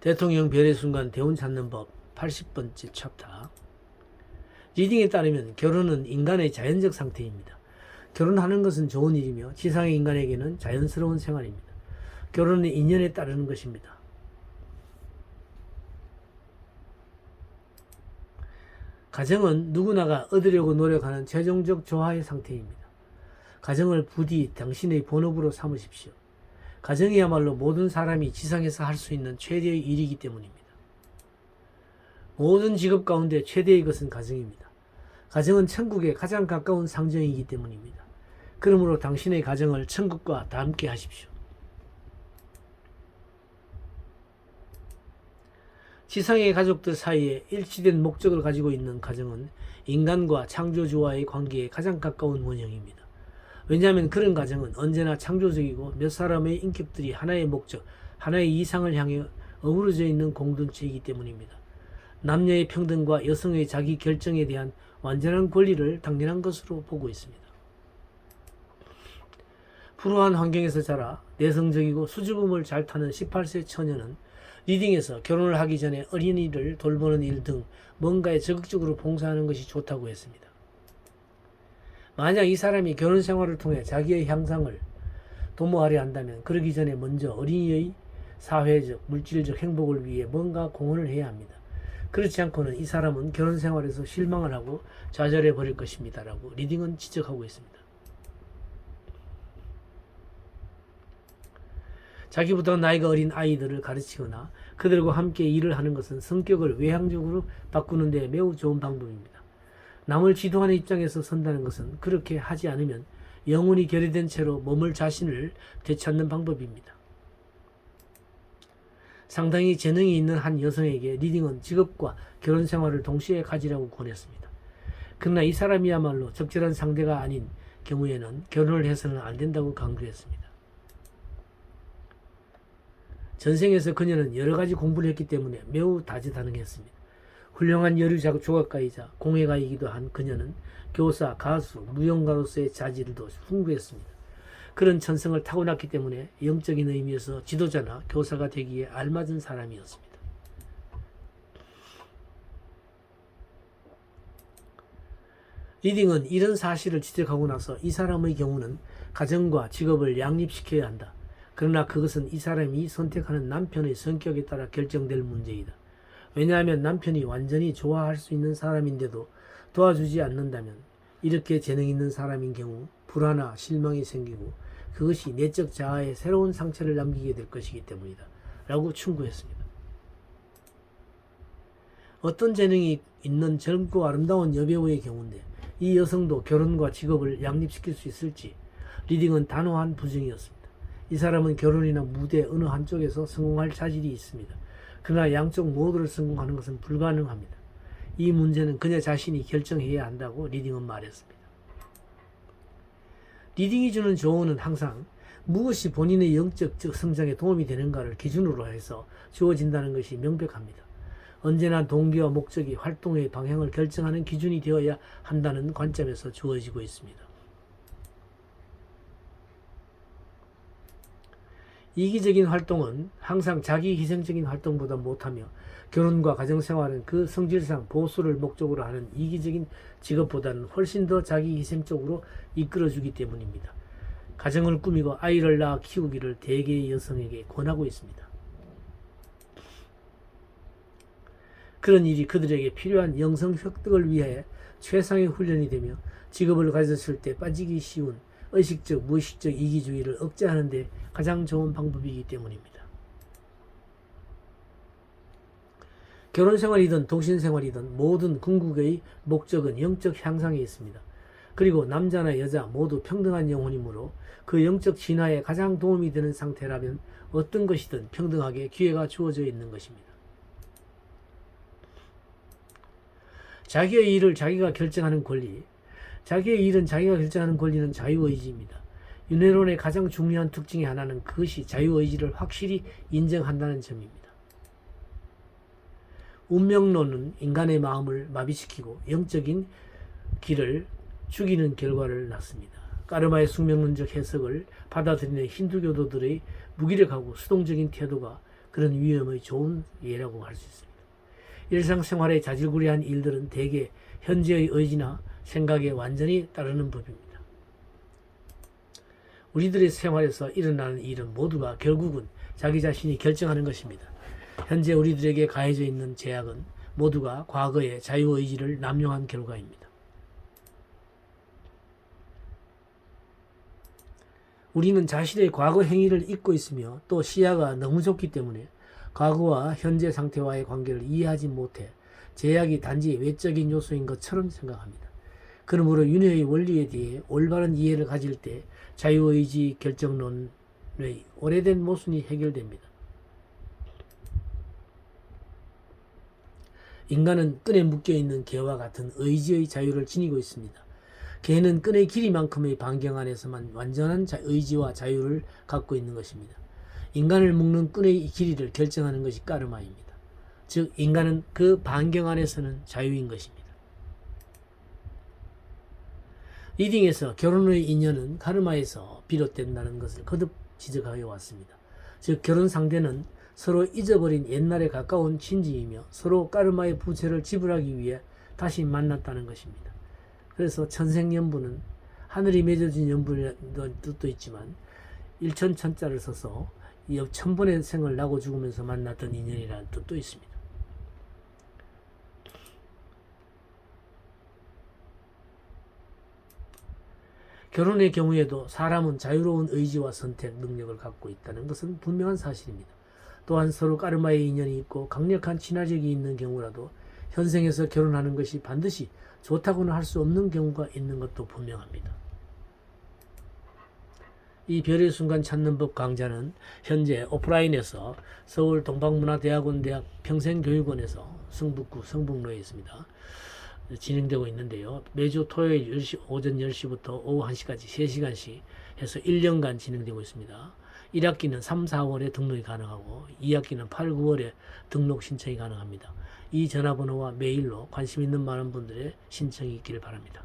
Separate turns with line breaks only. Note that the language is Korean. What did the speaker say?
대통령 별의 순간 대운 찾는 법 80번째 챕터. 리딩에 따르면 결혼은 인간의 자연적 상태입니다. 결혼하는 것은 좋은 일이며 지상의 인간에게는 자연스러운 생활입니다. 결혼은 인연에 따르는 것입니다. 가정은 누구나가 얻으려고 노력하는 최종적 조화의 상태입니다. 가정을 부디 당신의 본업으로 삼으십시오. 가정이야말로 모든 사람이 지상에서 할 수 있는 최대의 일이기 때문입니다. 모든 직업 가운데 최대의 것은 가정입니다. 가정은 천국에 가장 가까운 상징이기 때문입니다. 그러므로 당신의 가정을 천국과 닮게 하십시오. 지상의 가족들 사이에 일치된 목적을 가지고 있는 가정은 인간과 창조주와의 관계에 가장 가까운 원형입니다. 왜냐하면 그런 가정은 언제나 창조적이고 몇 사람의 인격들이 하나의 목적, 하나의 이상을 향해 어우러져 있는 공동체이기 때문입니다. 남녀의 평등과 여성의 자기 결정에 대한 완전한 권리를 당연한 것으로 보고 있습니다. 불우한 환경에서 자라 내성적이고 수줍음을 잘 타는 18세 처녀는 리딩에서 결혼을 하기 전에 어린이를 돌보는 일 등 뭔가에 적극적으로 봉사하는 것이 좋다고 했습니다. 만약 이 사람이 결혼 생활을 통해 자기의 향상을 도모하려 한다면 그러기 전에 먼저 어린이의 사회적, 물질적 행복을 위해 뭔가 공헌을 해야 합니다. 그렇지 않고는 이 사람은 결혼 생활에서 실망을 하고 좌절해 버릴 것입니다. 라고 리딩은 지적하고 있습니다. 자기보다 나이가 어린 아이들을 가르치거나 그들과 함께 일을 하는 것은 성격을 외향적으로 바꾸는 데 매우 좋은 방법입니다. 남을 지도하는 입장에서 선다는 것은 그렇게 하지 않으면 영혼이 결여된 채로 머물 자신을 되찾는 방법입니다. 상당히 재능이 있는 한 여성에게 리딩은 직업과 결혼 생활을 동시에 가지라고 권했습니다. 그러나 이 사람이야말로 적절한 상대가 아닌 경우에는 결혼을 해서는 안 된다고 강조했습니다. 전생에서 그녀는 여러 가지 공부를 했기 때문에 매우 다재다능했습니다. 훌륭한 여류 조각가이자 공예가이기도 한 그녀는 교사, 가수, 무용가로서의 자질도 풍부했습니다. 그런 천성을 타고났기 때문에 영적인 의미에서 지도자나 교사가 되기에 알맞은 사람이었습니다. 리딩은 이런 사실을 지적하고 나서 이 사람의 경우는 가정과 직업을 양립시켜야 한다. 그러나 그것은 이 사람이 선택하는 남편의 성격에 따라 결정될 문제이다. 왜냐하면 남편이 완전히 좋아할 수 있는 사람인데도 도와주지 않는다면 이렇게 재능 있는 사람인 경우 불화나 실망이 생기고 그것이 내적 자아에 새로운 상처를 남기게 될 것이기 때문이다. 라고 충고했습니다. 어떤 재능이 있는 젊고 아름다운 여배우의 경우인데 이 여성도 결혼과 직업을 양립시킬 수 있을지 리딩은 단호한 부정이었습니다. 이 사람은 결혼이나 무대 어느 한쪽에서 성공할 자질이 있습니다. 그러나 양쪽 모두를 성공하는 것은 불가능합니다. 이 문제는 그녀 자신이 결정해야 한다고 리딩은 말했습니다. 리딩이 주는 조언은 항상 무엇이 본인의 영적 성장에 도움이 되는가를 기준으로 해서 주어진다는 것이 명백합니다. 언제나 동기와 목적이 활동의 방향을 결정하는 기준이 되어야 한다는 관점에서 주어지고 있습니다. 이기적인 활동은 항상 자기 희생적인 활동보다 못하며 결혼과 가정생활은 그 성질상 보수를 목적으로 하는 이기적인 직업보다는 훨씬 더 자기 희생적으로 이끌어주기 때문입니다. 가정을 꾸미고 아이를 낳아 키우기를 대개의 여성에게 권하고 있습니다. 그런 일이 그들에게 필요한 영성 획득을 위해 최상의 훈련이 되며 직업을 가졌을 때 빠지기 쉬운 의식적, 무의식적 이기주의를 억제하는 데 가장 좋은 방법이기 때문입니다. 결혼생활이든 동신생활이든 모든 궁극의 목적은 영적 향상에 있습니다. 그리고 남자나 여자 모두 평등한 영혼이므로 그 영적 진화에 가장 도움이 되는 상태라면 어떤 것이든 평등하게 기회가 주어져 있는 것입니다. 자기의 일을 자기가 결정하는 권리, 자기의 일은 자기가 결정하는 권리는 자유의지입니다. 윤회론의 가장 중요한 특징의 하나는 그것이 자유의지를 확실히 인정한다는 점입니다. 운명론은 인간의 마음을 마비시키고 영적인 길을 죽이는 결과를 낳습니다. 까르마의 숙명론적 해석을 받아들이는 힌두교도들의 무기력하고 수동적인 태도가 그런 위험의 좋은 예라고 할 수 있습니다. 일상생활의 자질구레한 일들은 대개 현재의 의지나 생각에 완전히 따르는 법입니다. 우리들의 생활에서 일어나는 일은 모두가 결국은 자기 자신이 결정하는 것입니다. 현재 우리들에게 가해져 있는 제약은 모두가 과거의 자유의지를 남용한 결과입니다. 우리는 자신의 과거 행위를 잊고 있으며 또 시야가 너무 좁기 때문에 과거와 현재 상태와의 관계를 이해하지 못해 제약이 단지 외적인 요소인 것처럼 생각합니다. 그러므로 윤회의 원리에 대해 올바른 이해를 가질 때 자유의지 결정론의 오래된 모순이 해결됩니다. 인간은 끈에 묶여있는 개와 같은 의지의 자유를 지니고 있습니다. 개는 끈의 길이만큼의 반경 안에서만 완전한 의지와 자유를 갖고 있는 것입니다. 인간을 묶는 끈의 길이를 결정하는 것이 까르마입니다. 즉 인간은 그 반경 안에서는 자유인 것입니다. 리딩에서 결혼의 인연은 카르마에서 비롯된다는 것을 거듭 지적하여 왔습니다. 즉 결혼 상대는 서로 잊어버린 옛날에 가까운 친지이며 서로 까르마의 부채를 지불하기 위해 다시 만났다는 것입니다. 그래서 천생연분은 하늘이 맺어진 연분이라는 뜻도 있지만 일천천자를 써서 천번의 생을 나고 죽으면서 만났던 인연이라는 뜻도 있습니다. 결혼의 경우에도 사람은 자유로운 의지와 선택 능력을 갖고 있다는 것은 분명한 사실입니다. 또한 서로 까르마의 인연이 있고 강력한 친화력이 있는 경우라도 현생에서 결혼하는 것이 반드시 좋다고는 할 수 없는 경우가 있는 것도 분명합니다. 이 별의 순간 찾는 법 강좌는 현재 오프라인에서 서울 동방문화대학원 대학 평생교육원에서 성북구 성북로에 있습니다. 진행되고 있는데요. 매주 토요일 10시, 오전 10시부터 오후 1시까지 3시간씩 해서 1년간 진행되고 있습니다. 1학기는 3, 4월에 등록이 가능하고 2학기는 8, 9월에 등록 신청이 가능합니다. 이 전화번호와 메일로 관심 있는 많은 분들의 신청이 있기를 바랍니다.